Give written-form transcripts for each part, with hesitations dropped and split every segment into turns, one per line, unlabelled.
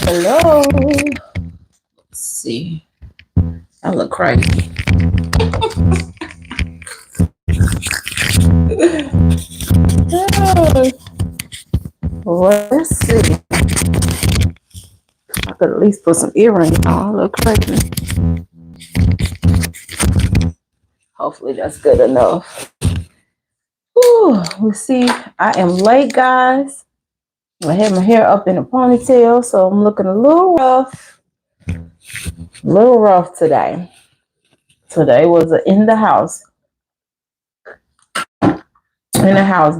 Hello. Let's see. I look crazy. Well, let's see. I could at least put some earrings on. I look crazy. Hopefully that's good enough. Whew, let's see. I am late, guys. I had my hair up in a ponytail, so I'm looking a little rough. A little rough today. Today was a in the house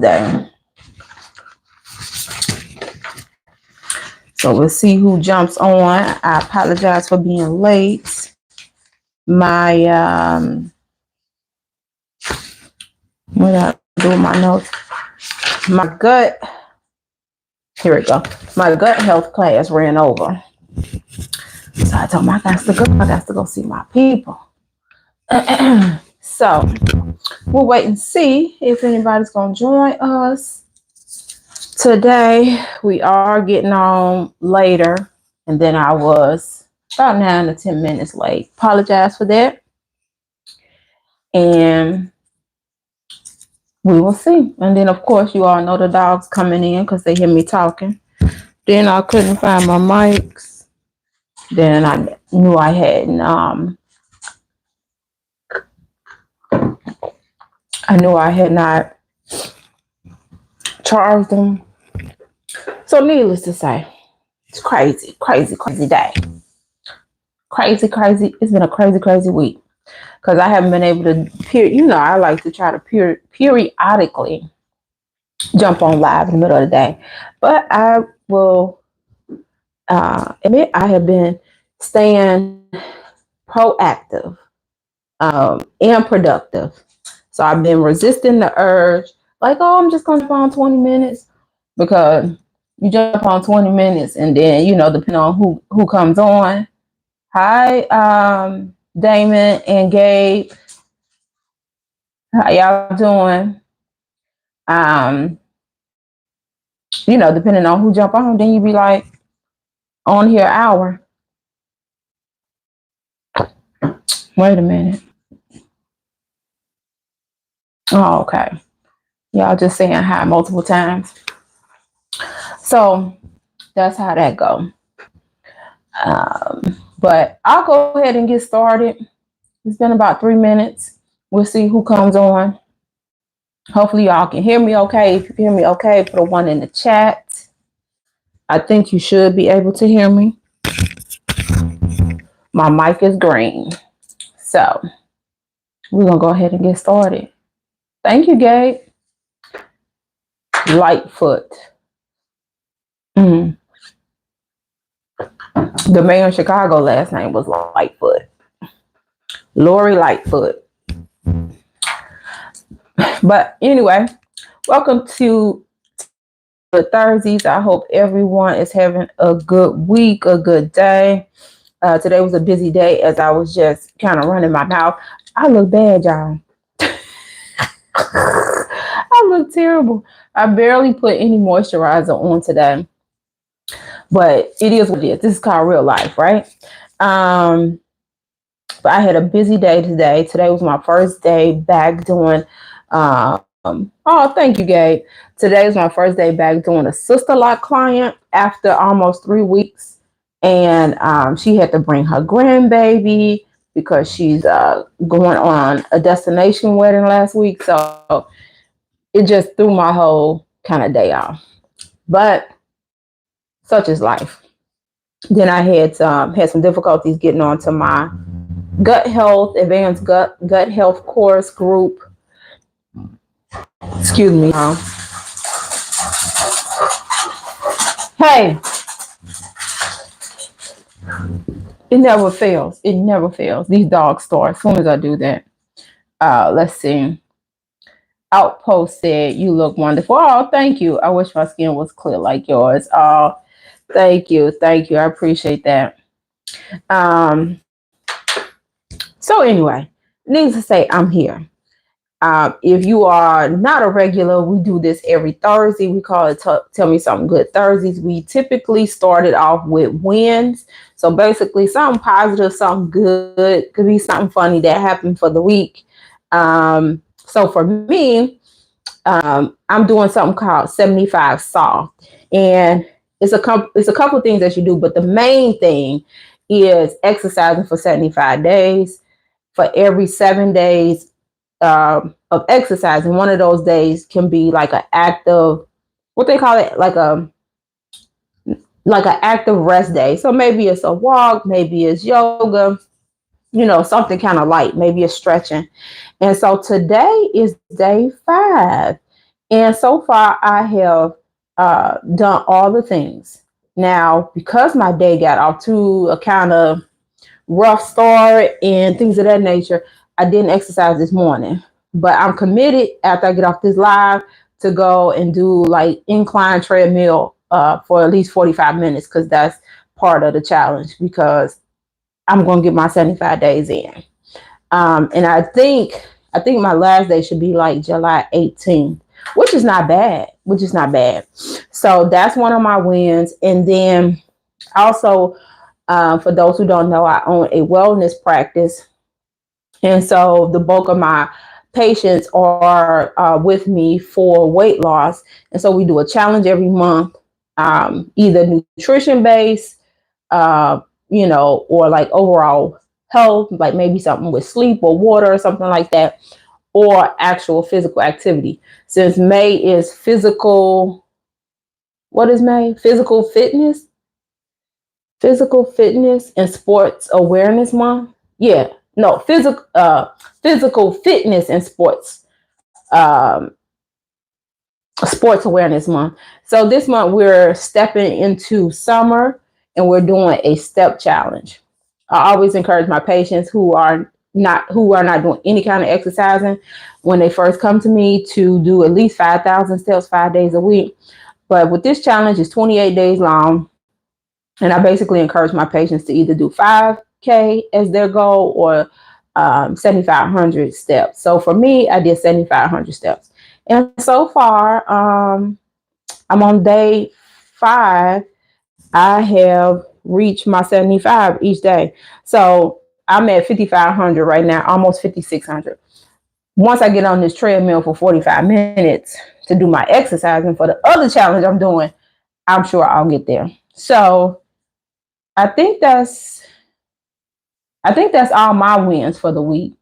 day. So we'll see who jumps on. I apologize for being late. My what did I do with my notes? My gut. Here we go. My gut health class ran over. So I told him I got to go. I got to go see my people. So we'll wait and see if anybody's gonna join us today. We are getting on later, and then I was about 9 to 10 minutes late. Apologize for that, and we will see. And then, of course, you all know the dogs coming in because they hear me talking. Then I couldn't find my mics. Then I knew I hadn't. I knew I had not charged them. So, needless to say, it's crazy, crazy, crazy day. Crazy, crazy. It's been a crazy, crazy week because I haven't been able to. I like to try to periodically jump on live in the middle of the day, but I will admit I have been staying proactive and productive. So I've been resisting the urge, like, oh, I'm just going to jump on 20 minutes because you jump on 20 minutes and then, depending on who comes on. Hi, Damon and Gabe. How y'all doing? Depending on who jump on, then you be like on here an hour. Wait a minute. Oh, okay. Y'all just saying hi multiple times. So that's how that go. But I'll go ahead and get started. It's been about 3 minutes. We'll see who comes on. Hopefully y'all can hear me okay. If you can hear me okay, put a 1 in the chat. I think you should be able to hear me. My mic is green. So we're going to go ahead and get started. Thank you, Gabe. Lightfoot. The mayor of Chicago last name was Lightfoot. Lori Lightfoot. But anyway, welcome to the Thursdays. I hope everyone is having a good week, a good day. Today was a busy day as I was just kind of running my mouth. I look bad, y'all. I look terrible. I barely put any moisturizer on today. But it is what it is. This is called real life, right? But I had a busy day today. Today was my first day back doing thank you, Gabe. Today was my first day back doing a sister lock client after almost 3 weeks. And she had to bring her grandbaby because she's going on a destination wedding last week. So it just threw my whole kind of day off. But such is life. Then I had some difficulties getting onto my advanced gut health course group. Excuse me. Hey, it never fails. It never fails. These dogs start as soon as I do that. Let's see. Outpost said, "You look wonderful." Oh, thank you. I wish my skin was clear like yours. Oh, thank you. Thank you. I appreciate that. So anyway, needless to say, I'm here. If you are not a regular, we do this every Thursday. We call it Tell Me Something Good Thursdays. We typically started off with wins. So basically something positive, something good, could be something funny that happened for the week. So for me, I'm doing something called 75 Soft. And it's a couple things that you do, but the main thing is exercising for 75 days. For every 7 days of exercise, and one of those days can be like an active, what they call it, like an active rest day. So maybe it's a walk, maybe it's yoga, something kind of light, maybe it's stretching. And so today is day 5, and so far I have done all the things. Now, because my day got off to a kind of rough start and things of that nature, I didn't exercise this morning. But I'm committed after I get off this live to go and do like incline treadmill for at least 45 minutes, because that's part of the challenge, because I'm going to get my 75 days in. And I think my last day should be like July 18th, which is not bad. So that's one of my wins. And then also, for those who don't know, I own a wellness practice. And so the bulk of my patients are with me for weight loss. And so we do a challenge every month, either nutrition based, or like overall health, like maybe something with sleep or water or something like that, or actual physical activity. Since May is what is May? Physical fitness and sports awareness month. Yeah, no, physical fitness and sports awareness month. So this month we're stepping into summer and we're doing a step challenge. I always encourage my patients who are not doing any kind of exercising when they first come to me to do at least 5,000 steps 5 days a week. But with this challenge, it's 28 days long. And I basically encourage my patients to either do 5K as their goal or 7,500 steps. So for me, I did 7,500 steps. And so far, I'm on day 5. I have reached my 75 each day. So I'm at 5,500 right now, almost 5,600. Once I get on this treadmill for 45 minutes to do my exercising for the other challenge I'm doing, I'm sure I'll get there. So I think that's all my wins for the week.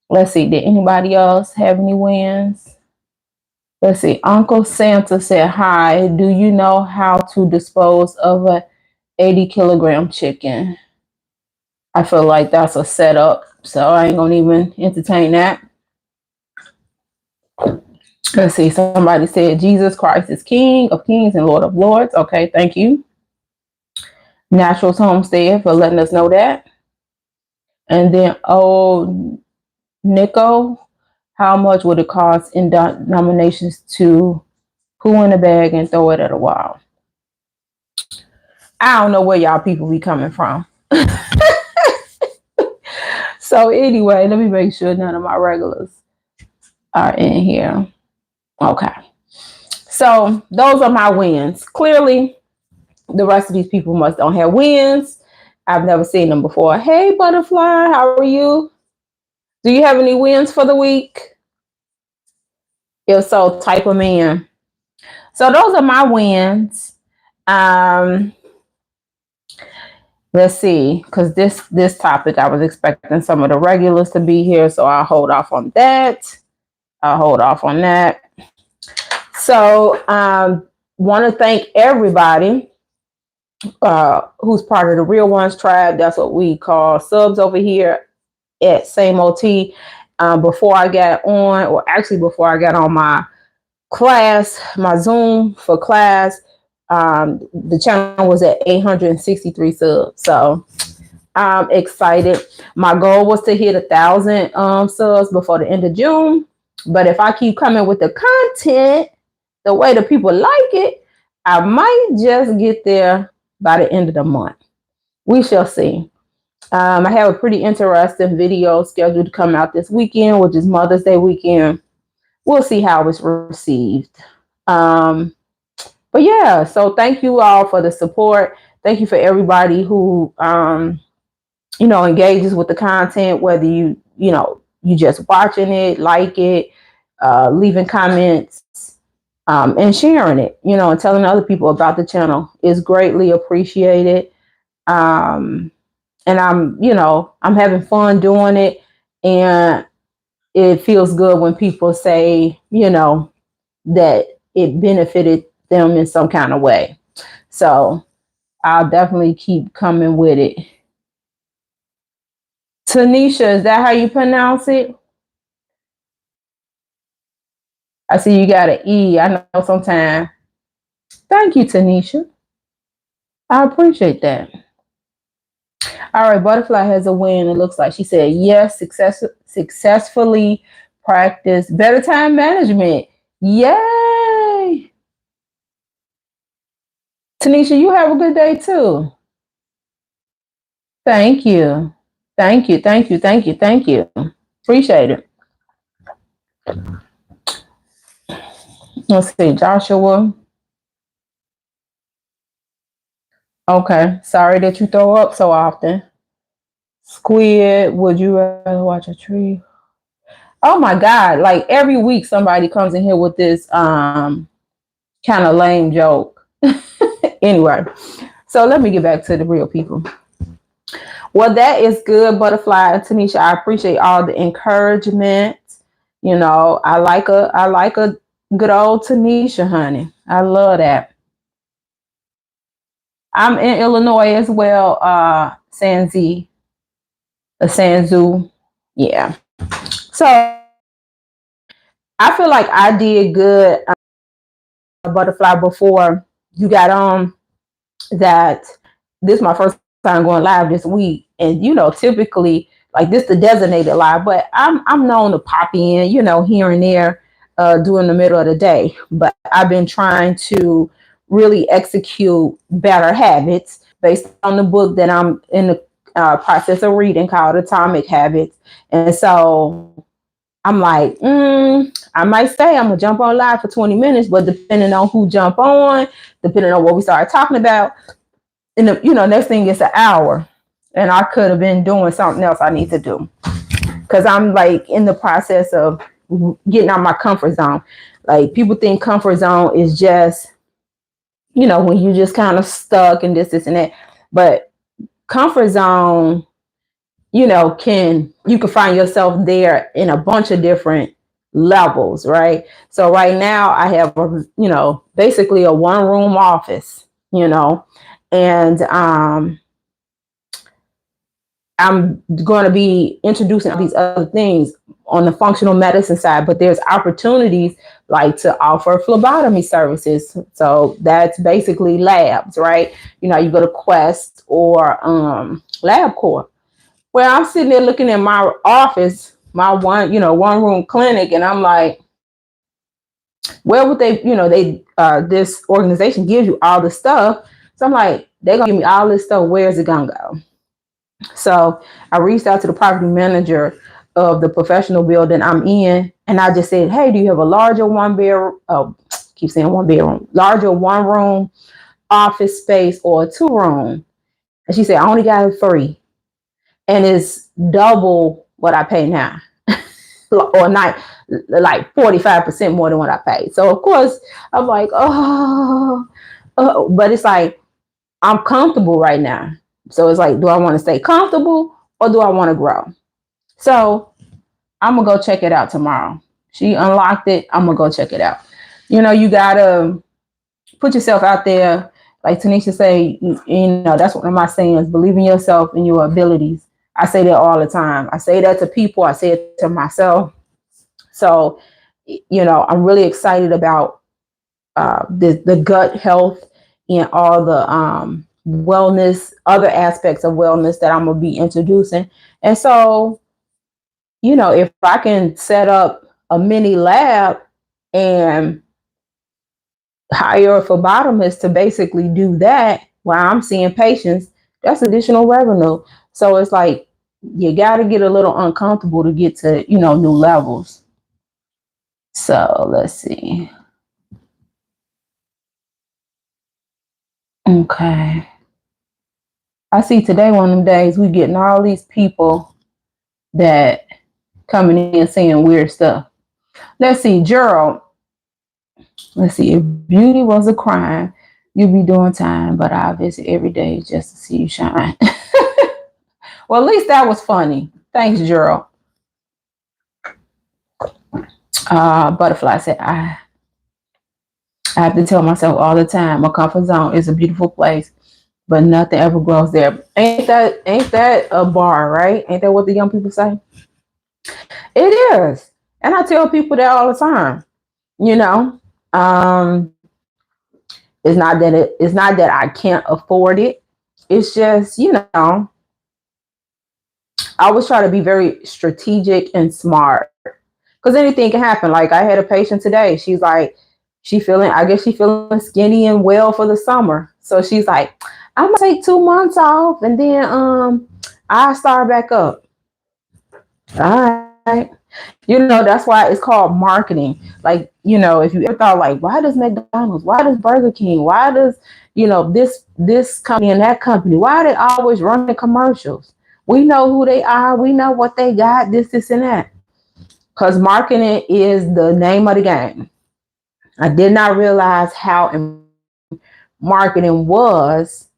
Let's see. Did anybody else have any wins? Let's see. Uncle Santa said, "Hi. Do you know how to dispose of a 80-kilogram chicken?" I feel like that's a setup, so I ain't gonna even entertain that. Let's see. Somebody said Jesus Christ is King of Kings and Lord of Lords. Okay, thank you. Naturals Homestead for letting us know that. And then, Nico, how much would it cost in nominations to poo in a bag and throw it at a wall? I don't know where y'all people be coming from. So anyway, let me make sure none of my regulars are in here. Okay. So those are my wins. Clearly, the rest of these people don't have wins. I've never seen them before. Hey, Butterfly, how are you? Do you have any wins for the week? If so, type them in. So those are my wins. Let's see, because this topic, I was expecting some of the regulars to be here, so I'll hold off on that. So want to thank everybody who's part of the Real Ones tribe. That's what we call subs over here at Same OT. Before I got on my class, my Zoom for class, the channel was at 863 subs. So I'm excited. My goal was to hit 1,000 subs before the end of June. But if I keep coming with the content the way the people like it, I might just get there by the end of the month. We shall see. I have a pretty interesting video scheduled to come out this weekend, which is Mother's Day weekend. We'll see how it's received. Um, but yeah, so thank you all for the support. Thank you for everybody who engages with the content, whether you just watching it, like it, leaving comments, and sharing it, and telling other people about the channel is greatly appreciated. Um, and I'm having fun doing it, and it feels good when people say, that it benefited them in some kind of way. So I'll definitely keep coming with it. Tanisha, is that how you pronounce it? I see you got an E. I know sometimes. Thank you, Tanisha. I appreciate that. All right, Butterfly has a win. It looks like she said yes, successfully practice better time management. Yay! Tanisha, you have a good day too. Thank you. Thank you. Thank you. Thank you. Thank you. Appreciate it. Let's see, Joshua. Okay. Sorry that you throw up so often. Squid, would you rather watch a tree? Oh my God. Like every week somebody comes in here with this kind of lame joke. Anyway, so let me get back to the real people. Well, that is good, Butterfly and Tanisha. I appreciate all the encouragement. I like a good old Tanisha, honey. I love that. I'm in Illinois as well, Sanzu. Yeah. So I feel like I did good, Butterfly, before you got on. That this is my first time going live this week, and typically like this the designated live, but I'm known to pop in, here and there, during the middle of the day. But I've been trying to really execute better habits based on the book that I'm in the process of reading called Atomic Habits, and so I'm like, I might stay. I'm gonna jump on live for 20 minutes, but depending on who jump on, depending on what we start talking about, and next thing is an hour, and I could have been doing something else I need to do because I'm like in the process of getting out my comfort zone. Like people think comfort zone is just when you just kind of stuck and this and that, but comfort zone, you can find yourself there in a bunch of different levels, right? So right now I have basically a one room office, and I'm going to be introducing these other things on the functional medicine side, but there's opportunities like to offer phlebotomy services. So that's basically labs, right? You go to Quest or LabCorp. Well, I'm sitting there looking at my office, my one room clinic, and I'm like, where would they, this organization gives you all the stuff. So I'm like, they're gonna give me all this stuff. Where's it gonna go? So I reached out to the property manager of the professional building I'm in, and I just said, hey, do you have a larger larger one room office space or a 2 room? And she said, I only got 3. And it's double what I pay now. Or not, like 45% more than what I paid. So of course I'm like, but it's like I'm comfortable right now. So it's like, do I want to stay comfortable or do I want to grow? So I'm gonna go check it out tomorrow. She unlocked it. I'm gonna go check it out. You gotta put yourself out there. Like Tanisha say, that's one of my sayings: believe in yourself and your abilities. I say that all the time. I say that to people. I say it to myself. So, I'm really excited about the gut health and all the wellness, other aspects of wellness that I'm gonna be introducing. And so, if I can set up a mini lab and hire a phlebotomist to basically do that while I'm seeing patients, that's additional revenue. So it's like you got to get a little uncomfortable to get to, new levels. So let's see. Okay. I see today one of them days we getting all these people that coming in saying weird stuff. Let's see, Gerald. Let's see. If beauty was a crime, you'd be doing time, but I visit every day just to see you shine. Well, at least that was funny. Thanks, Gerald. Butterfly said, I have to tell myself all the time, my comfort zone is a beautiful place, but nothing ever grows there. Ain't that a bar, right? Ain't that what the young people say? It is. And I tell people that all the time. You know, um, it's not that I can't afford it. It's just, I always try to be very strategic and smart because anything can happen. Like I had a patient today. She's like, I guess she feeling skinny and well for the summer. So she's like, I'm gonna take 2 months off and then I start back up. All right. That's why it's called marketing. Like, if you ever thought like, why does McDonald's, why does Burger King, why does, this company and that company, why are they always running commercials? We know who they are. We know what they got, this, and that. Because marketing is the name of the game. I did not realize how marketing was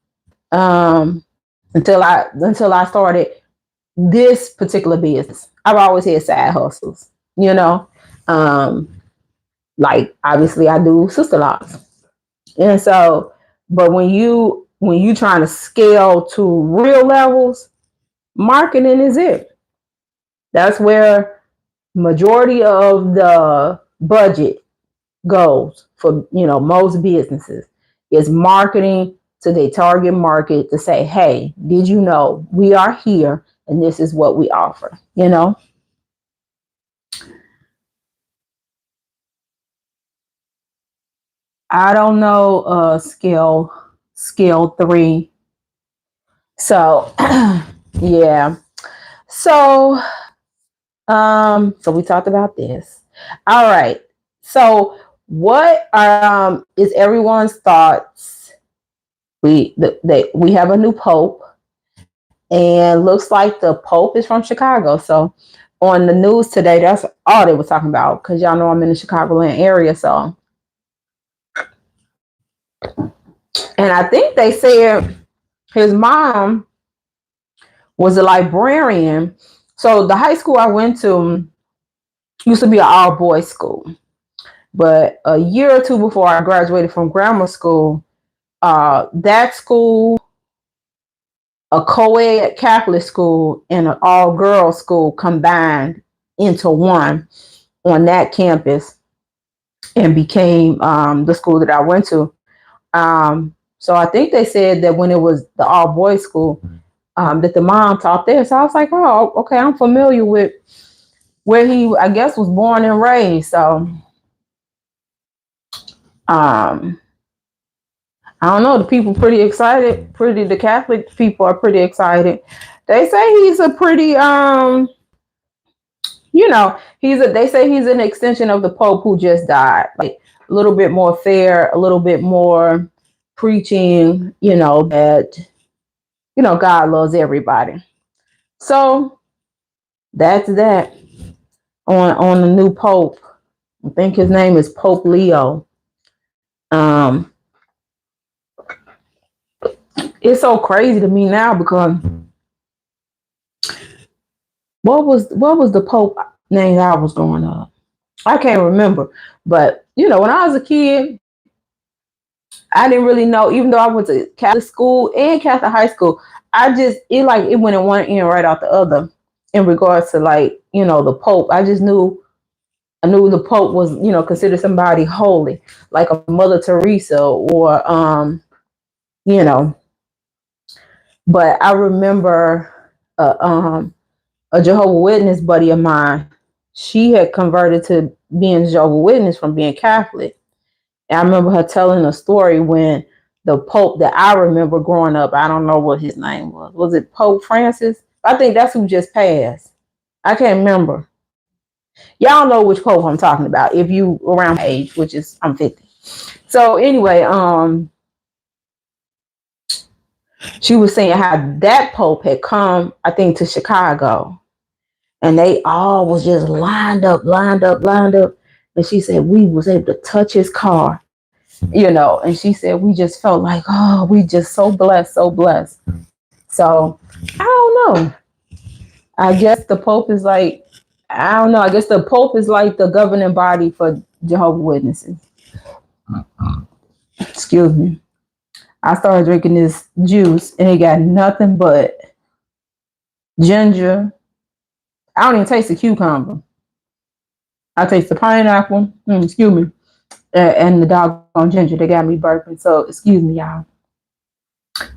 until I started this particular business. I've always had side hustles, like obviously I do sister locks. And so, but when you trying to scale to real levels, marketing is it. That's where majority of the budget goes for, most businesses is marketing to their target market to say, hey, did you know we are here and this is what we offer, I don't know scale 3. So yeah. So so we talked about this. All right. So what is everyone's thoughts? We have a new pope and looks like the pope is from Chicago. So on the news today, that's all they were talking about because y'all know I'm in the Chicagoland area. So and I think they said his mom was a librarian. So the high school I went to used to be an all boys school. But a year or two before I graduated from grammar school, that school, a co-ed Catholic school and an all girls school combined into one on that campus and became the school that I went to. So I think they said that when it was the all boys school, that the mom taught there. So I was like, oh, okay, I'm familiar with where he, I guess, was born and raised. So, I don't know. The people pretty excited. The Catholic people are pretty excited. They say he's a pretty, they say he's an extension of the Pope who just died. Like a little bit more fair, a little bit more preaching, that, God loves everybody. So that's that on the new Pope. I think his name is Pope Leo. It's so crazy to me now because what was the Pope name I was growing up? I can't remember. But when I was a kid, I didn't really know, even though I went to Catholic school and Catholic high school, it went in one ear right out the other in regards to the Pope. I knew the Pope was, considered somebody holy, like a Mother Teresa or but I remember a Jehovah Witness buddy of mine. She had converted to being Jehovah Witness from being Catholic. And I remember her telling a story when the Pope that I remember growing up. I don't know what his name was. Was it Pope Francis? I think that's who just passed. I can't remember. Y'all know which Pope I'm talking about if you around my age, which is I'm 50. So anyway, she was saying how that Pope had come, I think, to Chicago, and they all was just lined up. And she said we was able to touch his car, and she said we just felt like, oh, we just so blessed, so blessed. So I don't know. I guess the Pope is like, I don't know. I guess the Pope is like the governing body for Jehovah's Witnesses. Excuse me. I started drinking this juice and it got nothing but ginger. I don't even taste the cucumber. I taste the pineapple. Excuse me. And the doggone ginger. They got me burping. So excuse me, y'all.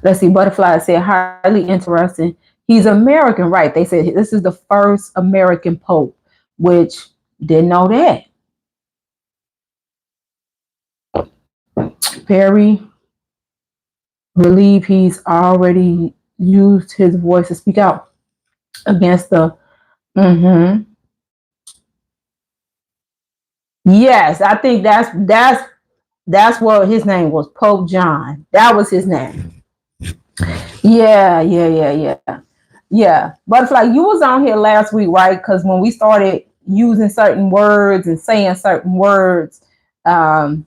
Let's see. Butterfly said highly interesting. He's American, right? They said this is the first American Pope, which didn't know that. Perry believe he's already used his voice to speak out against the Yes, I think that's what his name was, Pope John. That was his name. Yeah. Butterfly, you was on here last week, right? Because when we started using certain words and saying certain words, the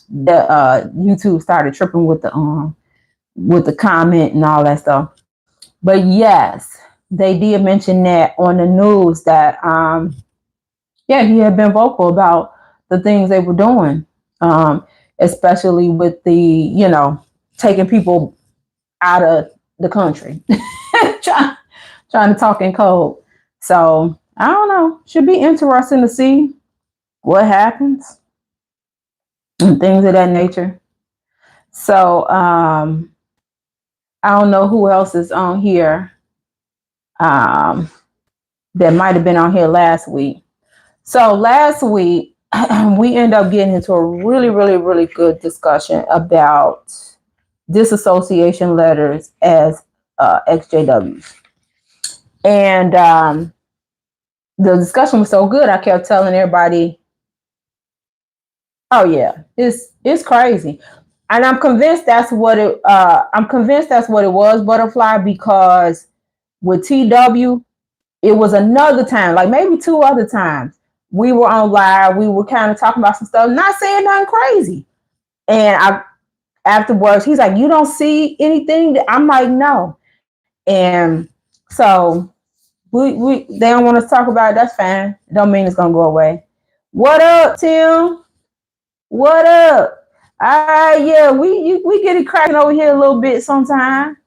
YouTube started tripping with the comment and all that stuff. But yes, they did mention that on the news that he had been vocal about the things they were doing, especially with the taking people out of the country, trying to talk in code. So I don't know. Should be interesting to see what happens and things of that nature. So I don't know who else is on here that might have been on here last week. So last week we ended up getting into a really, really, really good discussion about disassociation letters as XJWs. And the discussion was so good, I kept telling everybody, oh yeah, it's crazy. And I'm convinced that's what it was, Butterfly, because with TW, it was another time, like maybe 2 other times, we were on live, we were kind of talking about some stuff, not saying nothing crazy. And afterwards, he's like, you don't see anything? I'm like, no. And so they don't want to talk about it. That's fine. It don't mean it's gonna go away. What up, Tim? What up? Yeah, we get it cracking over here a little bit sometime.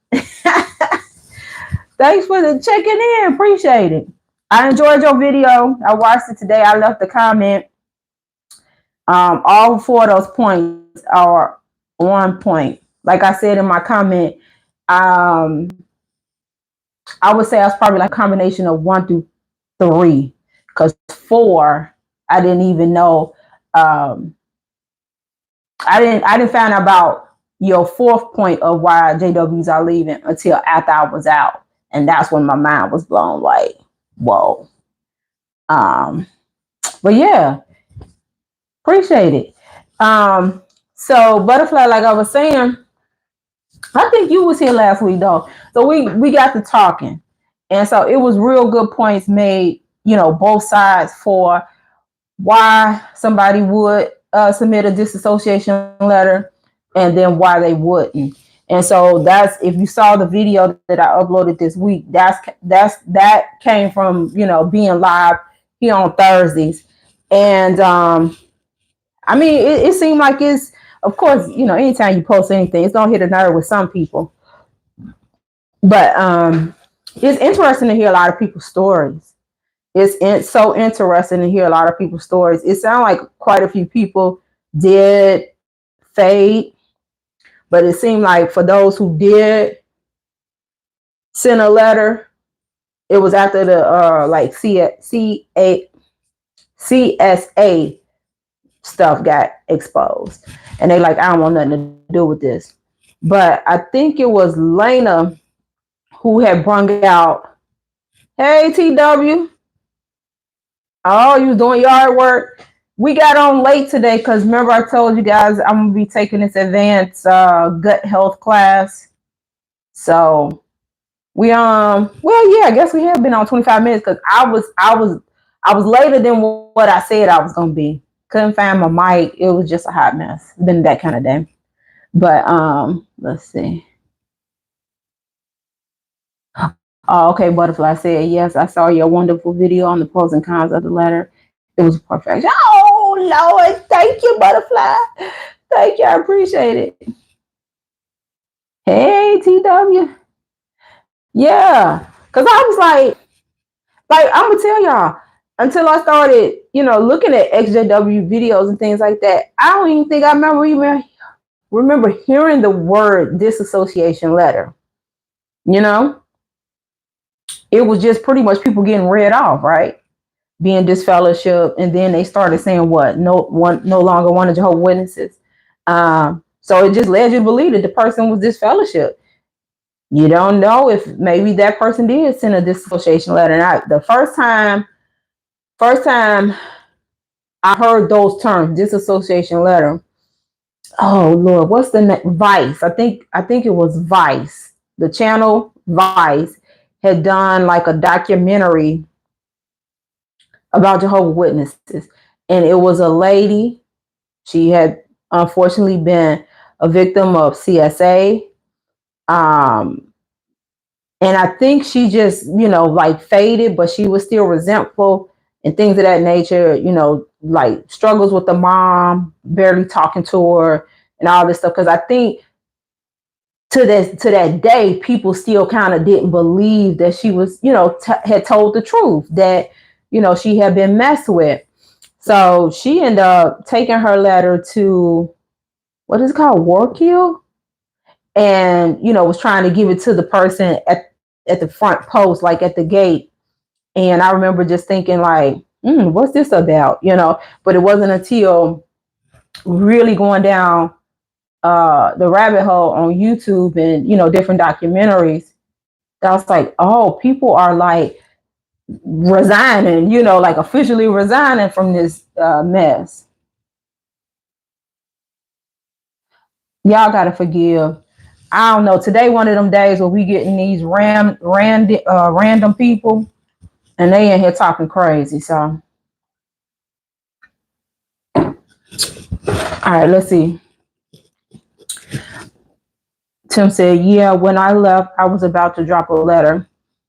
Thanks for the checking in. Appreciate it. I enjoyed your video. I watched it today. I left a comment. All 4 of those points are on point. Like I said in my comment, I would say I was probably like a combination of 1 through 3, because 4 I didn't even know. I didn't find out about your 4th point of why JWs are leaving until after I was out, and that's when my mind was blown. Like, whoa. But yeah, appreciate it. So Butterfly, like I was saying, I think you was here last week though. So we got to talking. And so it was real good points made, both sides for why somebody would submit a disassociation letter and then why they wouldn't. And so that's, if you saw the video that I uploaded this week, that came from, being live here on Thursdays. And I mean, it seemed like it's, of course, anytime you post anything, it's gonna hit a nerve with some people. But it's interesting to hear a lot of people's stories. It's so interesting to hear a lot of people's stories. It sounds like quite a few people did fade, but it seemed like for those who did send a letter, it was after the like CSA stuff got exposed, and they like, I don't want nothing to do with this. but I think it was Lena who had brung out, hey, TW. Oh, you was doing yard work? We got on late today because remember I told you guys I'm going to be taking this advanced gut health class. So we well, yeah, I guess we have been on 25 minutes because I was later than what I said I was going to be. Couldn't find my mic. It was just a hot mess. It's been that kind of day. But let's see. Oh, okay, Butterfly said, yes, I saw your wonderful video on the pros and cons of the letter. It was perfect. Oh, Lord, thank you, Butterfly. Thank you, I appreciate it. Hey, TW. Yeah, because I was like, I'm going to tell y'all, until I started, looking at XJW videos and things like that, I don't even think I remember hearing the word disassociation letter. It was just pretty much people getting read off, right? Being disfellowship, and then they started saying what? No longer one of Jehovah's Witnesses. So it just led you to believe that the person was disfellowship. You don't know if maybe that person did send a disassociation letter. And the first time I heard those terms, disassociation letter. Oh Lord, what's the name? Vice. I think it was Vice. The channel Vice had done like a documentary about Jehovah's Witnesses, and it was a lady. She had unfortunately been a victim of CSA, and I think she just like faded, but she was still resentful and things of that nature. Like struggles with the mom, barely talking to her, and all this stuff. Because I think to that day, people still kind of didn't believe that she was, had told the truth, that she had been messed with. So she ended up taking her letter to, what is it called, Warkill, and was trying to give it to the person at the front post, like at the gate. And I remember just thinking like, what's this about? But it wasn't until really going down the rabbit hole on YouTube and different documentaries that I was like, oh, people are like resigning, like officially resigning from this mess. Y'all gotta forgive. I don't know. Today, one of them days where we getting these random people, and they in here talking crazy. So, all right, let's see. Tim said, yeah, when I left, I was about to drop a letter.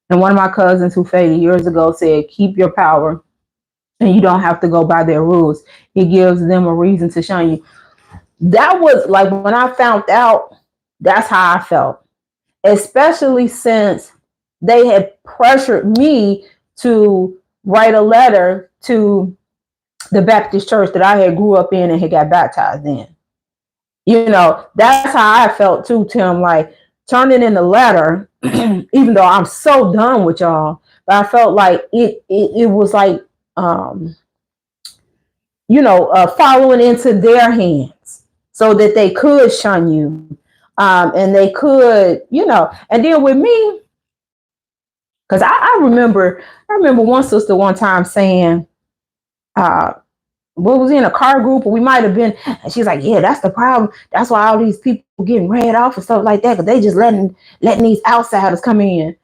And one of my cousins who faded years ago said, keep your power and you don't have to go by their rules. It gives them a reason to shun you. That was like when I found out, that's how I felt, especially since they had pressured me to write a letter to the Baptist church that I had grew up in and had got baptized in. That's how I felt too, Tim, like turning in the letter, even though I'm so done with y'all, but I felt like it was like, following into their hands so that they could shun you. And they could, and then with me, because I remember one sister one time saying, what was in a car group, or we might have been, and she's like, yeah, that's the problem. That's why all these people getting read off and stuff like that, because they just letting these outsiders come in.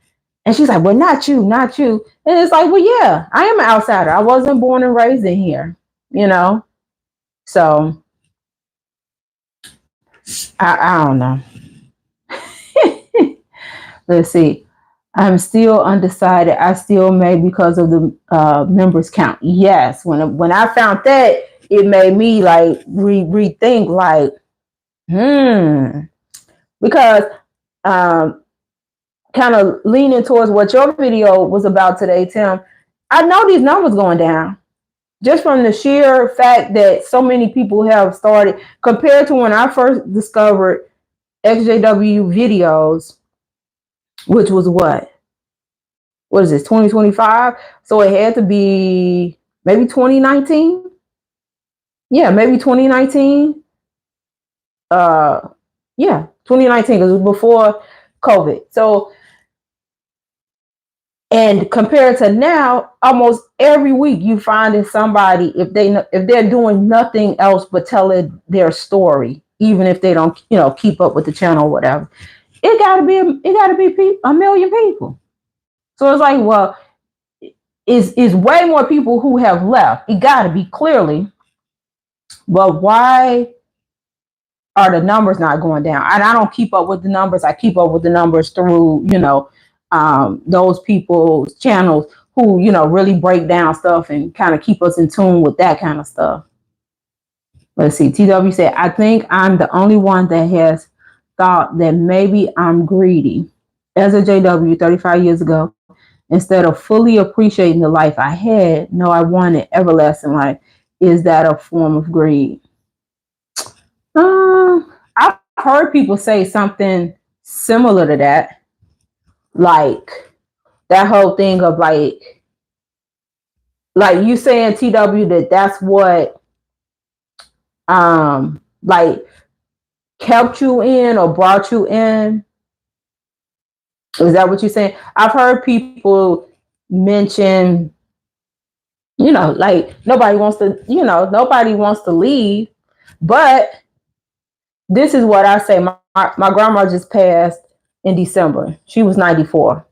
And she's like, well, not you. And it's like, well, yeah, I am an outsider. I wasn't born and raised in here, So I don't know. Let's see. I'm still undecided. I still may because of the members count. Yes, when I found that, it made me like rethink, like, because kind of leaning towards what your video was about today, Tim. I know these numbers going down just from the sheer fact that so many people have started, compared to when I first discovered XJW videos, which was what is this, 2025? So it had to be maybe 2019. Yeah, maybe 2019. Yeah, 2019, because it was before COVID. So, and compared to now, almost every week you finding somebody, if they're doing nothing else but telling their story, even if they don't, keep up with the channel or whatever, it gotta be a million people. So it's like, well, is way more people who have left. It gotta be clearly, but why are the numbers not going down? And I don't keep up with the numbers. I keep up with the numbers through, those people's channels who, really break down stuff and kind of keep us in tune with that kind of stuff. Let's see. TW said, I think I'm the only one that has thought that maybe I'm greedy. As a JW 35 years ago, instead of fully appreciating the life I had, no, I wanted everlasting life. Is that a form of greed? I've heard people say something similar to that, like that whole thing of like you saying, TW, that's what like kept you in or brought you in. Is that what you're saying? I've heard people mention, like nobody wants to leave, but this is what I say. My grandma just passed in December. She was 94.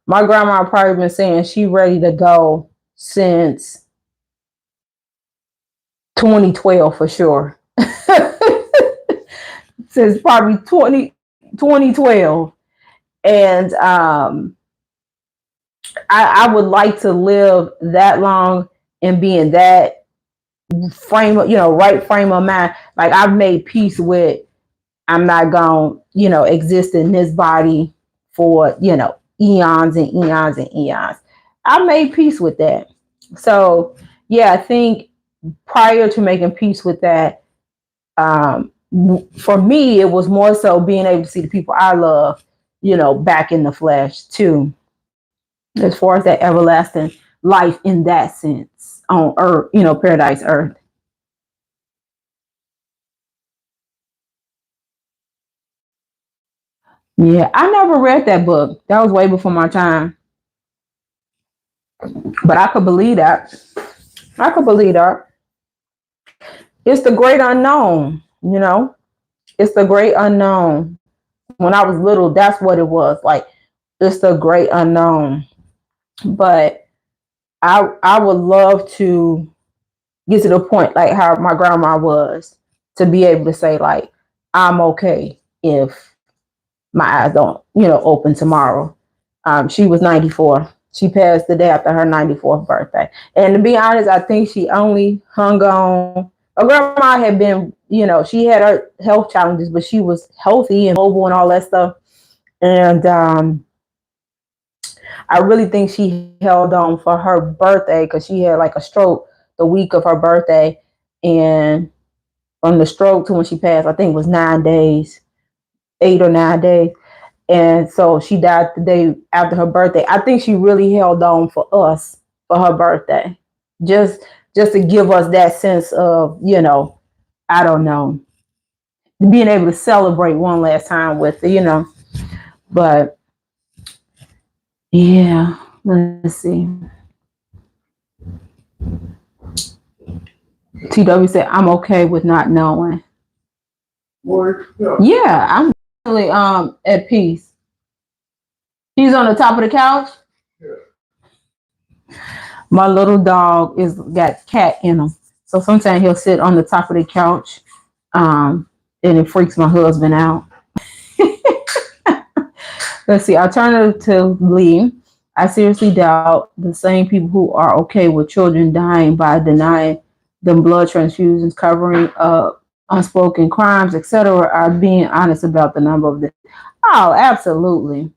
My grandma probably been saying she ready to go since 2012 for sure. Since probably 2012. And I would like to live that long and be in that right frame of mind. Like I've made peace with, I'm not going to, exist in this body for, eons and eons and eons. I made peace with that. So, yeah, I think prior to making peace with that, for me, it was more so being able to see the people I love, back in the flesh too, as far as that everlasting life in that sense on earth, paradise earth. Yeah, I never read that book. That was way before my time. But I could believe that. I could believe that. It's the great unknown. It's the great unknown. When I was little, that's what it was. Like, it's the great unknown. But I would love to get to the point like how my grandma was, to be able to say, like, I'm okay if my eyes don't, open tomorrow. She was 94. She passed the day after her 94th birthday. And to be honest, I think she only hung on. Her grandma had been, she had her health challenges, but she was healthy and mobile and all that stuff. And I really think she held on for her birthday because she had like a stroke the week of her birthday. And from the stroke to when she passed, I think it was 9 days, 8 or 9 days. And so she died the day after her birthday. I think she really held on for us for her birthday. Just just to give us that sense of, I don't know, being able to celebrate one last time with her. But yeah, let's see. TW said, I'm okay with not knowing. Yeah, I'm really at peace. He's on the top of the couch. My little dog is got cat in him. So sometimes he'll sit on the top of the couch, and it freaks my husband out. Let's see. Alternatively, I seriously doubt the same people who are okay with children dying by denying them blood transfusions, covering up unspoken crimes, etc., are being honest about the number of them. Oh, absolutely.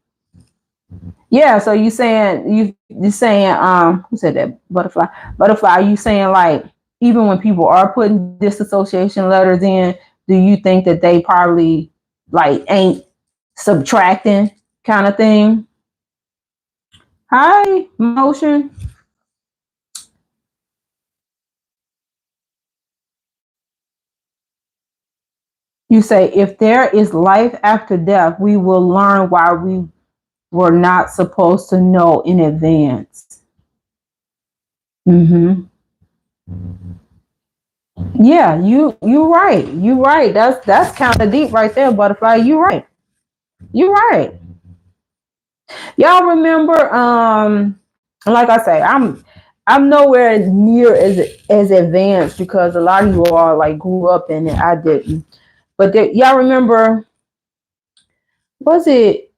Yeah. So you saying who said that? Butterfly. Are you saying like even when people are putting disassociation letters in, do you think that they probably like ain't subtracting kind of thing? Hi, motion. You say, if there is life after death, we will learn why we were not supposed to know in advance. Mm-hmm. Yeah, you right. You right. That's kind of deep right there, butterfly. You right. You right. Y'all remember? Like I say, I'm nowhere near as advanced because a lot of you all like grew up in it. I didn't. But y'all remember? Was it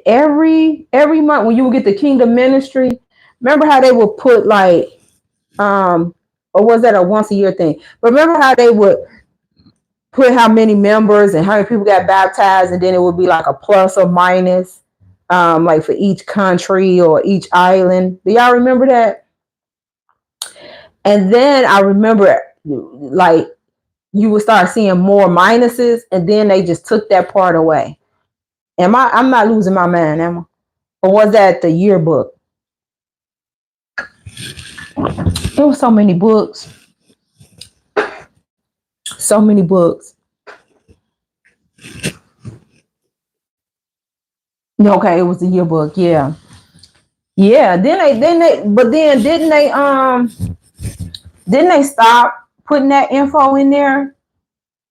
every month when you would get the Kingdom Ministry? Remember how they would put like or was that a once a year thing? But remember how they would put how many members and how many people got baptized, and then it would be like a plus or minus, like for each country or each island. Do y'all remember that? And then I remember like you would start seeing more minuses, and then they just took that part away. I'm not losing my mind, am I? Or was that the yearbook? There was so many books. So many books. Okay, it was the yearbook, yeah. Yeah. But then didn't they stop putting that info in there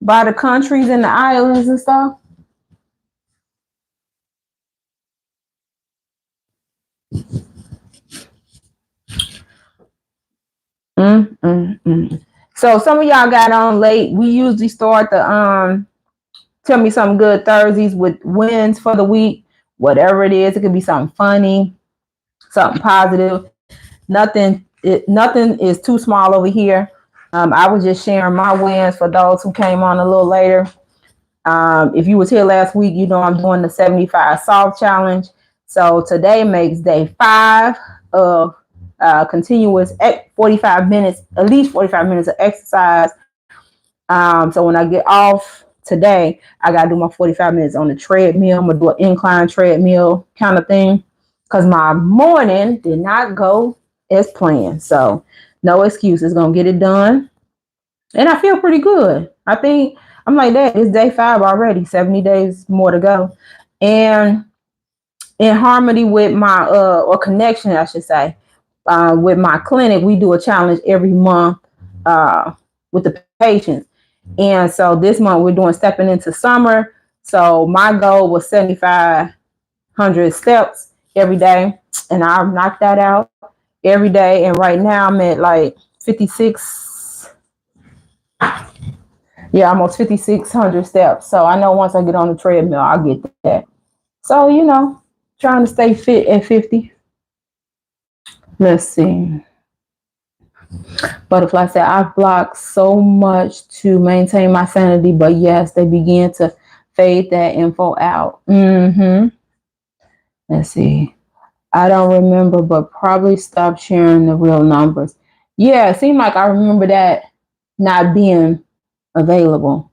by the countries and the islands and stuff? So some of y'all got on late. We usually start the tell me something good Thursdays with wins for the week. Whatever it is, it could be something funny, something positive. Nothing is too small over here. I was just sharing my wins for those who came on a little later. If you was here last week, you know I'm doing the 75 Soft Challenge. So today makes day 5 of continuous 45 minutes, at least 45 minutes of exercise. So when I get off today, I got to do my 45 minutes on the treadmill. I'm going to do an incline treadmill kind of thing because my morning did not go as planned. So no excuses. Going to get it done. And I feel pretty good. I think I'm like that. It's day 5 already, 70 days more to go. And in harmony with my, or connection, I should say, with my clinic, we do a challenge every month with the patients. And so this month we're doing stepping into summer. So my goal was 7,500 steps every day. And I've knocked that out every day. And right now I'm at like 56. Yeah, almost 5,600 steps. So I know once I get on the treadmill, I'll get that. So, trying to stay fit at 50. Let's see. Butterfly said, I've blocked so much to maintain my sanity, but yes, they began to fade that info out. Let's see. I don't remember, but probably stopped sharing the real numbers. Yeah, it seemed like I remember that not being available.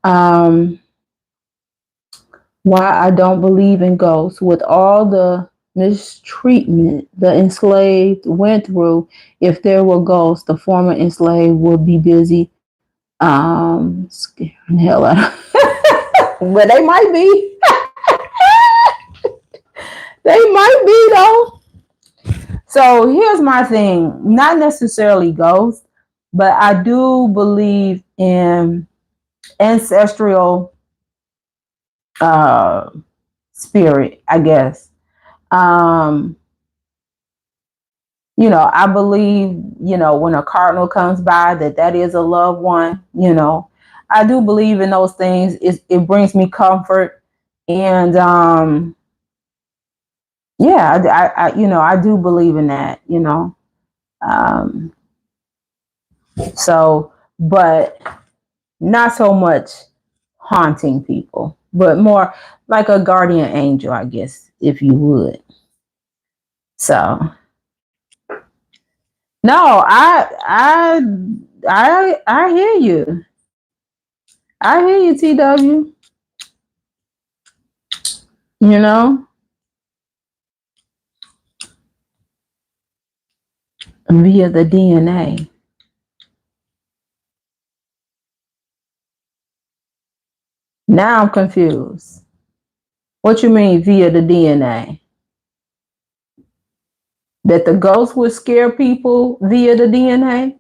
Why I don't believe in ghosts. With all the mistreatment the enslaved went through, if there were ghosts, the former enslaved would be busy scaring the hell out of but they might be. They might be though. So here's my thing. Not necessarily ghosts, but I do believe in ancestral spirit, I guess. I believe, when a cardinal comes by, that is a loved one. I do believe in those things. It brings me comfort. And yeah, I do believe in that, so, but not so much haunting people, but more like a guardian angel, I guess, if you would. So, no, I hear you. I hear you, TW. You know, via the DNA. Now I'm confused. What you mean via the DNA? That the ghost would scare people via the DNA?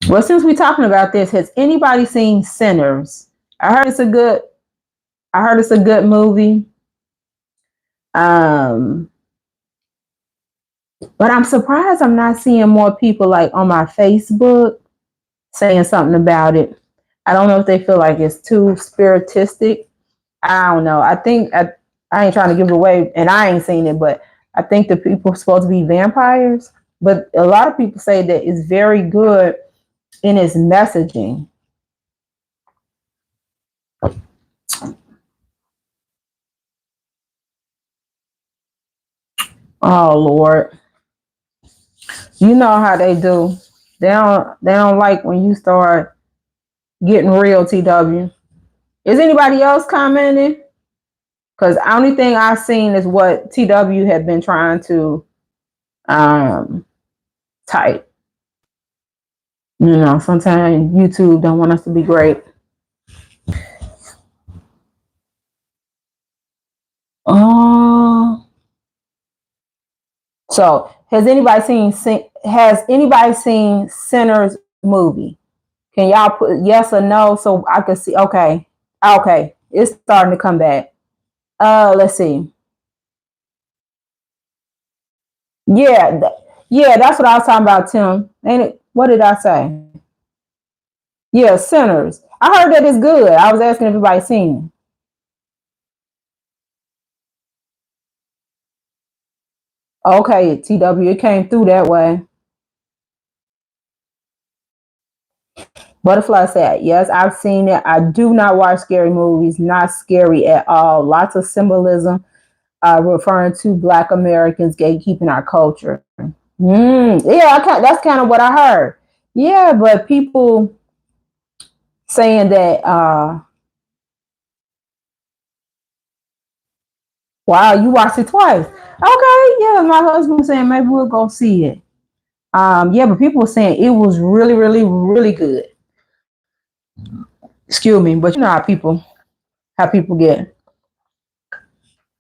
Well, since we're talking about this, has anybody seen Sinners? I heard it's a good. I heard it's a good movie. Um, but I'm surprised I'm not seeing more people like on my Facebook saying something about it. I don't know if they feel like it's too spiritistic. I don't know. I ain't trying to give it away, and I ain't seen it, but I think the people are supposed to be vampires. But a lot of people say that it's very good in its messaging. Oh Lord, you know how they do. They don't like when you start getting real. TW. Is anybody else commenting? Because the only thing I've seen is what TW had been trying to um, type. You know, sometimes YouTube don't want us to be great. Oh, so has anybody seen Sinners movie? Can y'all put yes or no so I can see? Okay, okay, it's starting to come back. Let's see. Yeah, yeah, that's what I was talking about, Tim. Ain't it? What did I say? Yeah, Sinners. I heard that it's good. I was asking if everybody seen it. Okay, TW, it came through that way. Butterfly said, yes, I've seen it. I do not watch scary movies. Not scary at all. Lots of symbolism referring to Black Americans gatekeeping our culture. Yeah, that's kind of what I heard. Yeah, but people saying that, wow, you watched it twice. Okay, yeah, my husband was saying maybe we'll go see it. Yeah, but people were saying it was really, really, really good. Excuse me, but you know how people get.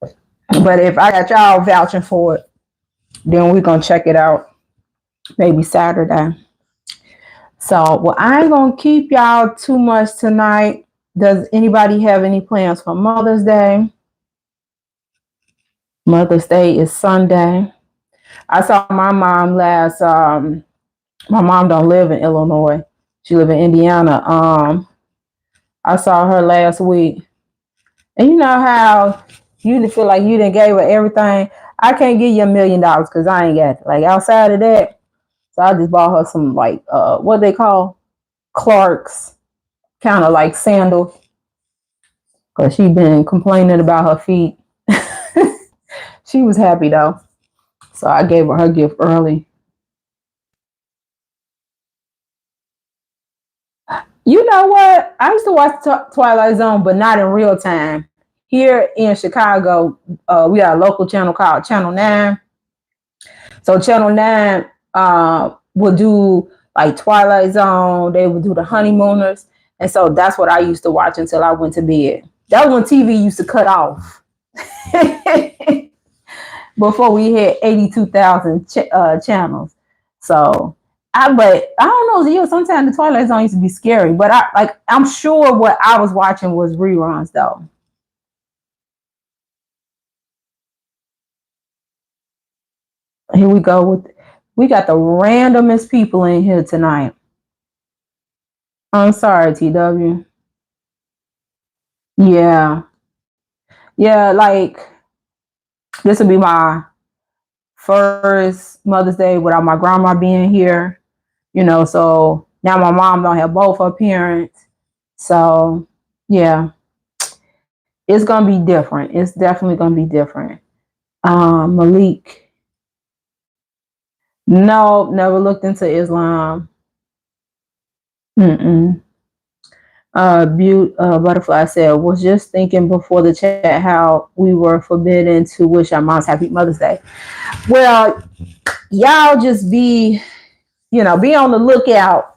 But if I got y'all vouching for it, then we're gonna check it out maybe Saturday. So, well, I ain't gonna keep y'all too much tonight. Does anybody have any plans for Mother's Day? Mother's Day is Sunday. I saw my mom last. My mom don't live in Illinois. She live in Indiana. I saw her last week, and you know how you feel like you didn't gave her everything. I can't give you $1,000,000 because I ain't got it. Like outside of that, so I just bought her some like what they call Clark's, kind of like sandals, because she been complaining about her feet. She was happy though, so I gave her gift early. You know what? I used to watch Twilight Zone, but not in real time. Here in Chicago, we got a local channel called Channel 9. So Channel 9 will do like Twilight Zone. They would do the Honeymooners. And so that's what I used to watch until I went to bed. That was when TV used to cut off. Before we had 82,000 channels. So but I don't know, Zio, sometimes the Twilight Zone used to be scary, but I'm sure what I was watching was reruns though. Here we go we got the randomest people in here tonight. I'm sorry, TW. Yeah. Yeah, like this would be my first Mother's Day without my grandma being here, so now my mom don't have both her parents. So yeah, it's gonna be different. It's definitely gonna be different. Malik. No, never looked into Islam. Mm-mm. Butterfly said, was just thinking before the chat how we were forbidden to wish our moms happy Mother's Day. Well, y'all just be on the lookout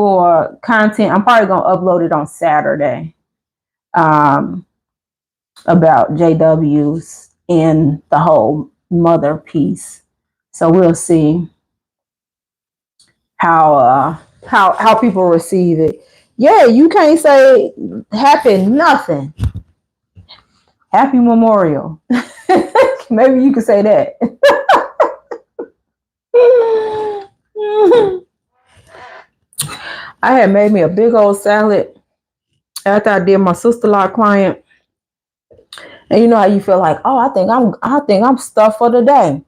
for content. I'm probably gonna upload it on Saturday. About JW's and the whole mother piece. So we'll see how people receive it. Yeah, you can't say happy nothing. Happy Memorial. Maybe you could say that. I had made me a big old salad after I did my sister-in-law client. And you know how you feel like, oh, I think I'm stuffed for the day.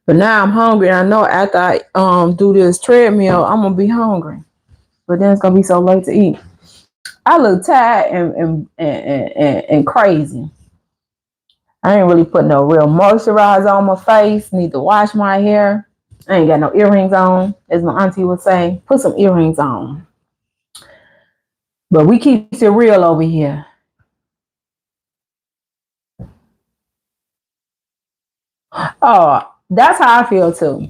But now I'm hungry. I know after I do this treadmill, I'm gonna be hungry. But then it's gonna be so late to eat. I look tired and crazy. I ain't really put no real moisturizer on my face. Need to wash my hair. I ain't got no earrings on, as my auntie would say. Put some earrings on. But we keep it real over here. Oh, that's how I feel too.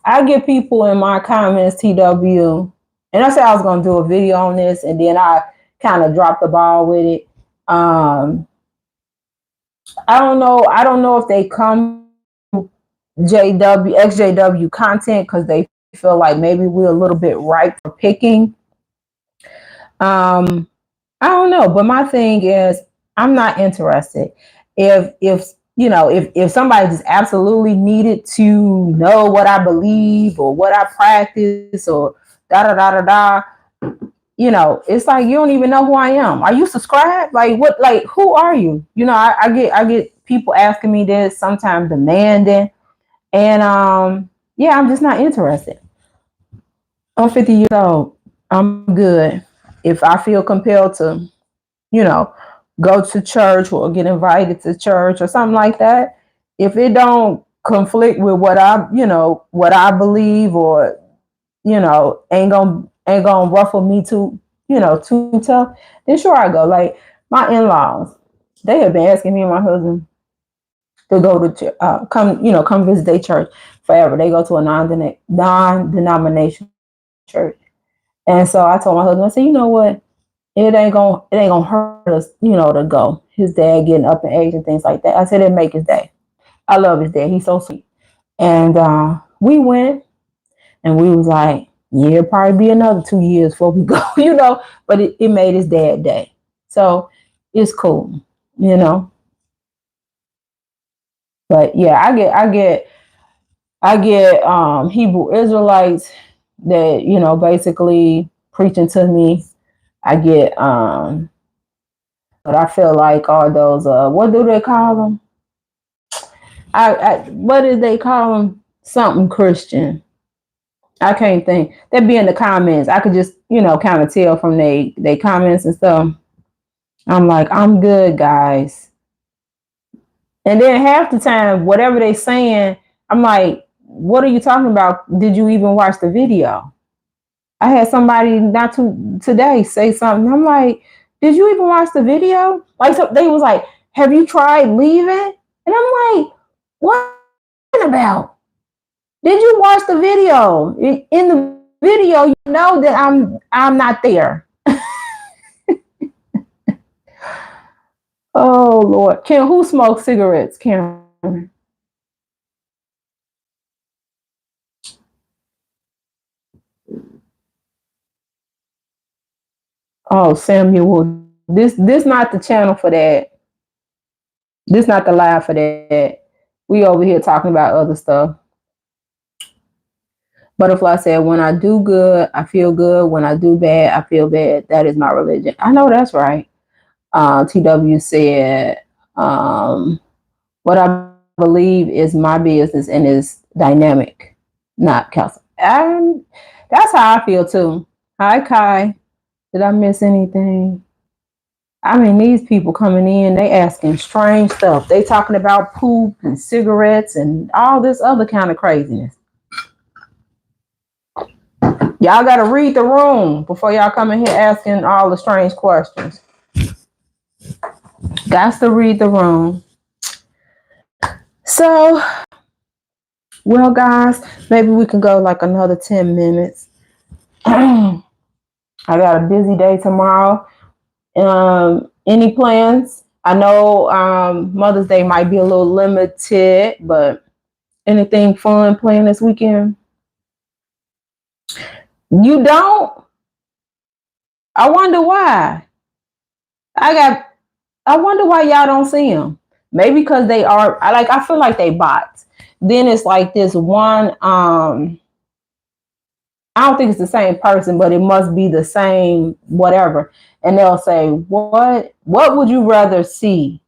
I get people in my comments, TW, and I said I was going to do a video on this, and then I kind of dropped the ball with it. I don't know if they come XJW content because they feel like maybe we're a little bit ripe for picking. I don't know, but my thing is I'm not interested. If somebody just absolutely needed to know what I believe or what I practice or da da da da da, it's like you don't even know who I am. Are you subscribed? Like what? Like who are you? I get people asking me this, sometimes demanding, and yeah, I'm just not interested. I'm 50 years old. I'm good. If I feel compelled to, go to church or get invited to church or something like that, if it don't conflict with what I believe or, ain't gonna ruffle me too tough, then sure I go. Like my in-laws, they have been asking me and my husband to go to come visit their church forever. They go to a non-denomination church. And so I told my husband, I said, you know what? It ain't gonna hurt us, to go. His dad getting up in age and things like that. I said it make his day. I love his dad. He's so sweet. And we went and we was like, yeah, it'll probably be another 2 years before we go, but it made his dad day. So it's cool, But yeah, I get Hebrew Israelites that, basically preaching to me. I get but I feel like all those what do they call them? What did they call them? Something Christian. I can't think. They'd be in the comments. I could just, kind of tell from they comments and stuff. I'm like, I'm good, guys. And then half the time, whatever they saying, I'm like, what are you talking about? Did you even watch the video? I had somebody today say something. I'm like, did you even watch the video? Like, so they was like, have you tried leaving? And I'm like, what about? Did you watch the video? In the video, you know that I'm not there. Oh Lord, who smokes cigarettes? Cameron. Oh, Samuel, this not the channel for that. This not the live for that. We over here talking about other stuff. Butterfly said, when I do good, I feel good. When I do bad, I feel bad. That is my religion. I know that's right. TW said, what I believe is my business and is dynamic, not counsel. And that's how I feel too. Hi, Kai. Did I miss anything? I mean, these people coming in, they asking strange stuff. They talking about poop and cigarettes and all this other kind of craziness. Y'all got to read the room before y'all come in here asking all the strange questions. Got to read the room. So, Well, guys, maybe we can go like another 10 minutes. I got a busy day tomorrow. Any plans? I know Mother's Day might be a little limited, but anything fun planned this weekend? You don't? I wonder why. I got. I wonder why y'all don't see them. Maybe because they are like I feel like they bots. Then it's like this one. I don't think it's the same person, but it must be the same whatever. And they'll say, What would you rather see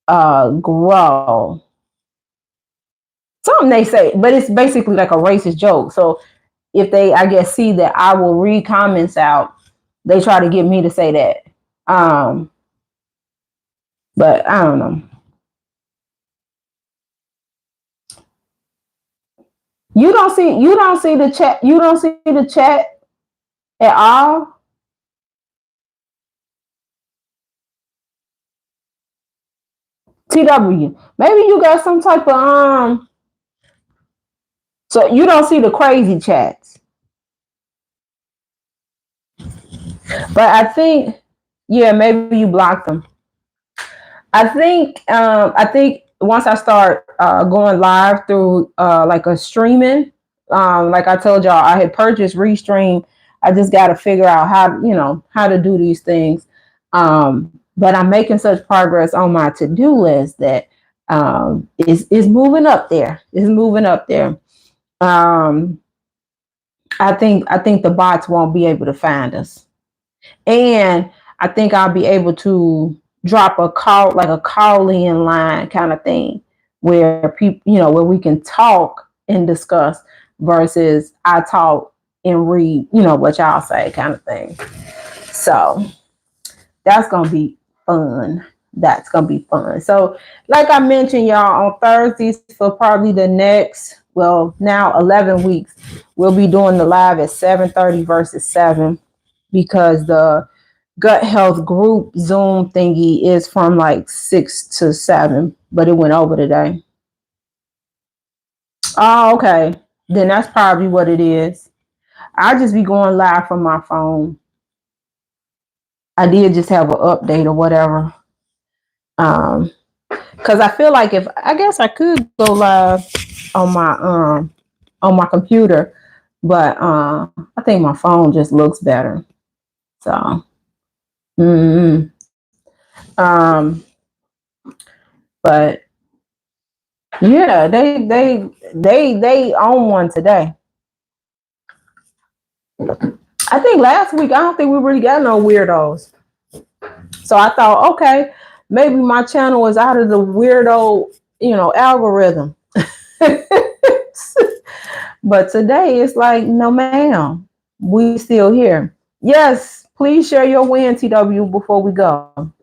grow?" Something they say, but it's basically like a racist joke. So if they, I guess, see that I will read comments out, they try to get me to say that. But I don't know. You don't see the chat. You don't see the chat at all. TW. Maybe you got some type of so you don't see the crazy chats. But I think, yeah, maybe you blocked them. I think once I start going live through like a streaming, like I told y'all, I had purchased Restream. I just got to figure out how to do these things. But I'm making such progress on my to do list that is moving up there. Is moving up there. Um, I think the bots won't be able to find us. And I think I'll be able to drop a call, like a call in line kind of thing, where people, where we can talk and discuss versus I talk and read, what y'all say kind of thing. So that's going to be fun. That's going to be fun. So like I mentioned, y'all, on Thursdays for probably the next, now 11 weeks, we'll be doing the live at 7:30 versus 7, because the gut health group Zoom thingy is from like 6 to 7, but it went over today. Oh, okay. Then that's probably what it is. I'll just be going live from my phone. I did just have an update or whatever. Because I feel like I guess I could go live on my computer, but I think my phone just looks better. So, but yeah, they own one today. I think last week I don't think we really got no weirdos. So I thought, okay, maybe my channel is out of the weirdo, algorithm. But today it's like, no, ma'am, we still here. Yes, please share your win, TW, before we go.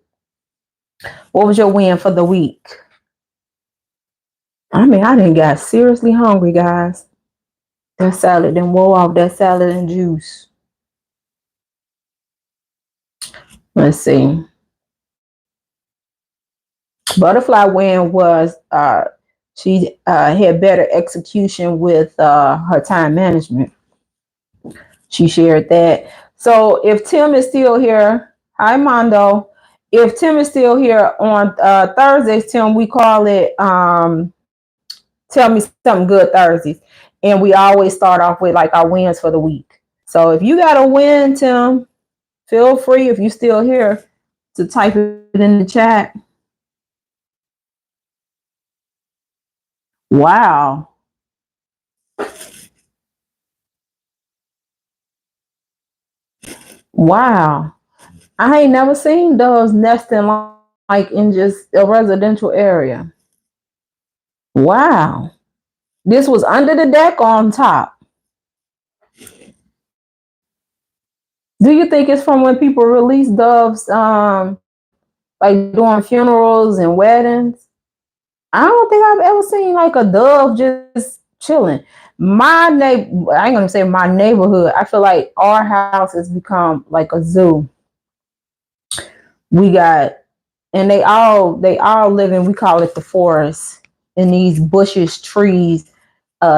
What was your win for the week? I mean, I didn't got seriously hungry, guys. That salad then wore off, that salad and juice. Let's see. Butterfly win was she had better execution with her time management. She shared that. So if Tim is still here, hi Mondo. If Tim is still here on Thursdays, Tim, we call it Tell Me Something Good Thursdays. And we always start off with like our wins for the week. So if you got a win, Tim, feel free, if you're still here, to type it in the chat. Wow. Wow. I ain't never seen doves nesting like in just a residential area. Wow. This was under the deck or on top? Do you think it's from when people release doves like during funerals and weddings? I don't think I've ever seen like a dove just chilling. I ain't gonna say my neighborhood. I feel like our house has become like a zoo. We got, and they all live in, we call it the forest, in these bushes, trees,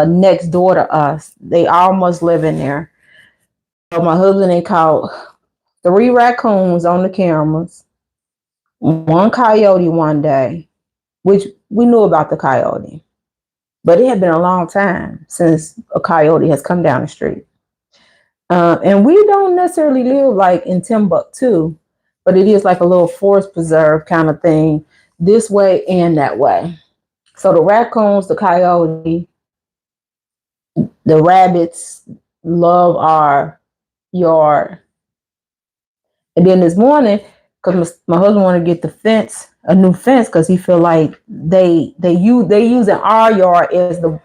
next door to us. They almost live in there. So my husband, they caught 3 raccoons on the cameras, 1 coyote one day, which we knew about the coyote, but it had been a long time since a coyote has come down the street. And we don't necessarily live like in Timbuktu, but it is like a little forest preserve kind of thing, this way and that way. So the raccoons, the coyote, the rabbits love our yard. And then this morning, because my husband wanted to get the fence, a new fence, because he feel like they using our yard as the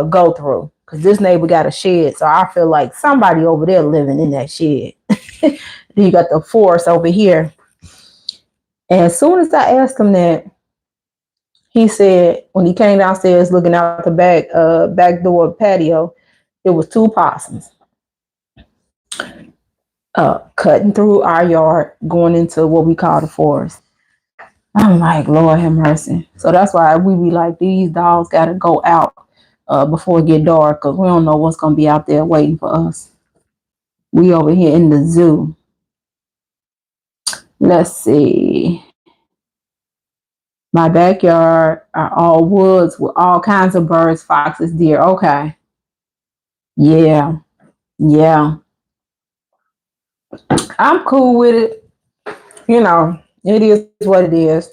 go through. Because this neighbor got a shed, so I feel like somebody over there living in that shed. Then you got the forest over here. And as soon as I asked him that, he said when he came downstairs looking out the back door patio, it was 2 possums cutting through our yard, going into what we call the forest. I'm like, Lord have mercy. So that's why we be like, these dogs got to go out before it get dark, because we don't know what's going to be out there waiting for us. We over here in the zoo. Let's see. My backyard are all woods with all kinds of birds, foxes, deer. Okay. Yeah. Yeah. I'm cool with it. You know, it is what it is.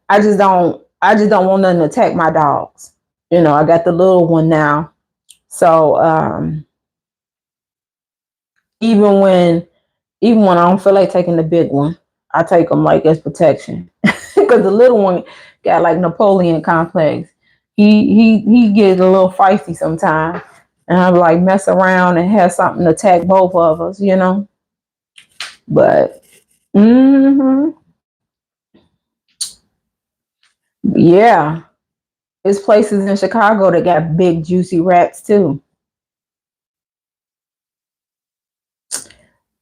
I just don't want nothing to attack my dogs. You know, I got the little one now. So even when I don't feel like taking the big one, I take them like as protection. Because the little one got like Napoleon complex. He gets a little feisty sometimes. And I'm like mess around and have something to attack both of us, you know. But yeah. There's places in Chicago that got big juicy rats too.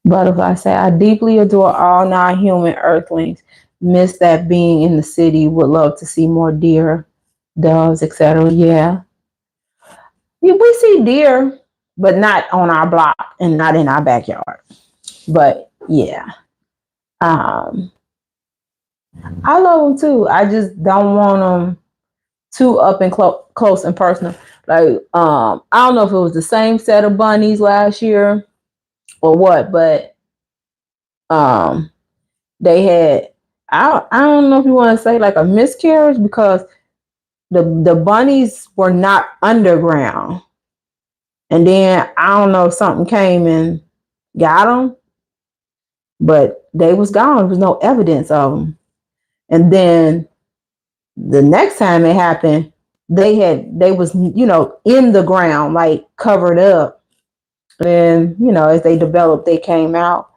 Butterfly say, I deeply adore all non-human earthlings. Miss that being in the city. Would love to see more deer, doves, etc. Yeah. We see deer, but not on our block and not in our backyard. But yeah. I love them too. I just don't want them too up and close and personal. Like, I don't know if it was the same set of bunnies last year or what, but they had, I don't know if you want to say like a miscarriage, because the bunnies were not underground, and then I don't know if something came and got them, but they was gone. There was no evidence of them. And then the next time it happened, they was, you know, in the ground, like covered up. And you know, as they developed, they came out.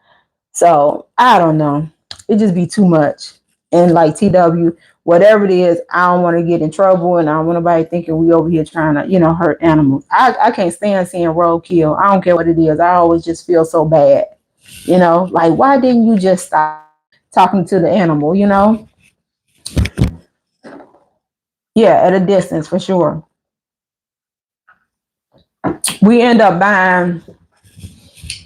So I don't know. It just be too much. And like TW, whatever it is, I don't want to get in trouble, and I don't want nobody thinking we over here trying to, you know, hurt animals. I can't stand seeing roadkill. I don't care what it is. I always just feel so bad. You know, like why didn't you just stop talking to the animal, you know? Yeah, at a distance for sure. We end up buying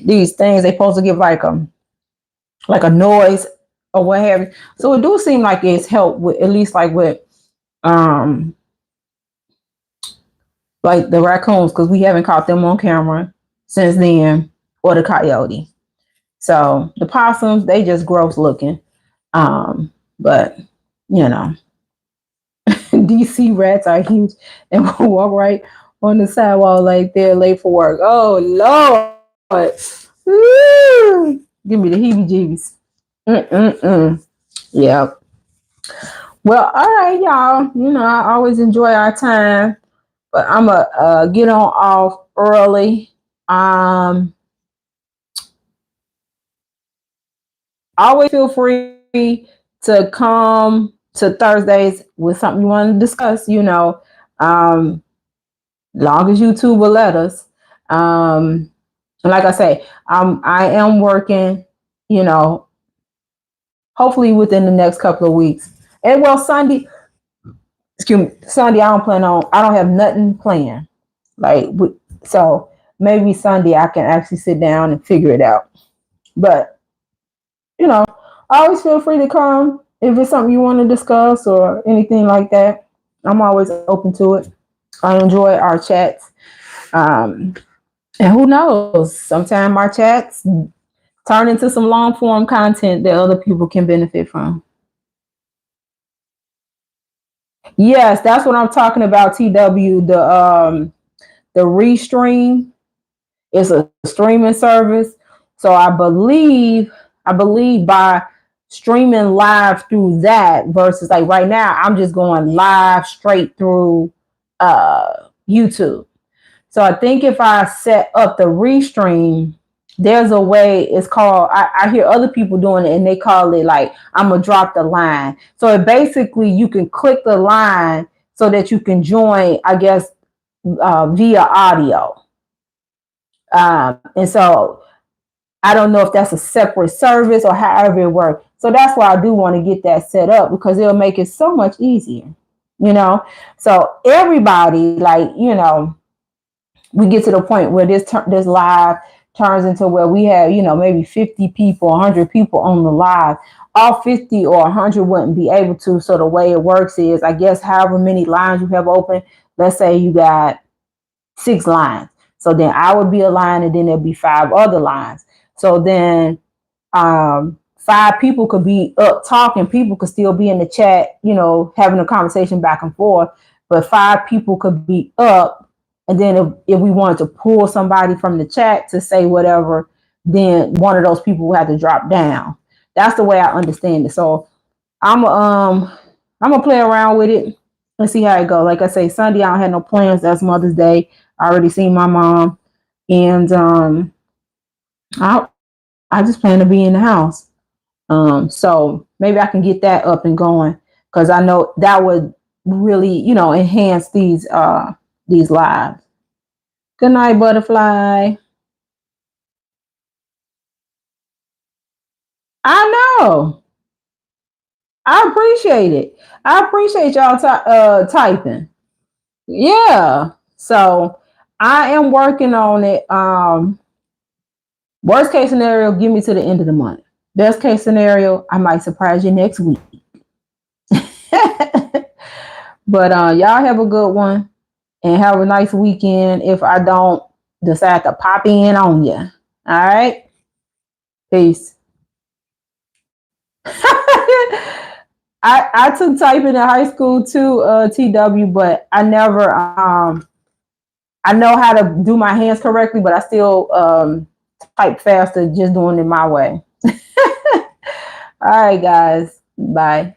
these things. They supposed to give like a noise or what have you. So it do seem like it's helped with, at least like with um like the raccoons, because we haven't caught them on camera since then, or the coyote. So the possums, they just gross looking. But you know, DC rats are huge and will walk right on the sidewalk like they're late for work. Oh Lord. Woo! Give me the heebie jeebies. Yeah. Well, all right, y'all. You know, I always enjoy our time, but I'm gonna get on off early. Always feel free to come to Thursdays with something you want to discuss. You know, long as YouTube will let us. Like I say, I am working. You know, hopefully within the next couple of weeks. And well, Sunday, excuse me, Sunday I don't have nothing planned. Like, so maybe Sunday I can actually sit down and figure it out. But, you know, always feel free to come if it's something you want to discuss or anything like that. I'm always open to it. I enjoy our chats. And who knows, sometimes our chats turn into some long form content that other people can benefit from. Yes, that's what I'm talking about, TW. The Restream is a streaming service. So I believe by streaming live through that versus like right now, I'm just going live straight through YouTube. So I think if I set up the Restream, there's a way. It's called. I hear other people doing it, and they call it like I'm gonna drop the line. So it basically you can click the line so that you can join. I guess via audio. And so I don't know if that's a separate service or however it works. So that's why I do want to get that set up because it'll make it so much easier. So everybody, like, we get to the point where this live turns into where we have, maybe 50 people, 100 people on the live. All 50 or 100 wouldn't be able to. So the way it works is, I guess, however many lines you have open, let's say you got 6 lines. So then I would be a line and then there'll be 5 other lines. So then 5 people could be up talking. People could still be in the chat, having a conversation back and forth. But 5 people could be up. And then if we wanted to pull somebody from the chat to say whatever, then one of those people will have to drop down. That's the way I understand it. So I'm gonna play around with it and see how it goes. Like I say, Sunday I don't have no plans. That's Mother's Day. I already seen my mom, and I just plan to be in the house. So maybe I can get that up and going because I know that would really, enhance these lives. Good night, butterfly. I know. I appreciate it. I appreciate y'all typing. Yeah. So I am working on it. Worst case scenario, give me to the end of the month. Best case scenario, I might surprise you next week. But y'all have a good one and have a nice weekend if I don't decide to pop in on you. All right. Peace. I took typing in high school too, TW, but I never I know how to do my hands correctly, but I still type faster just doing it my way. All right, guys. Bye.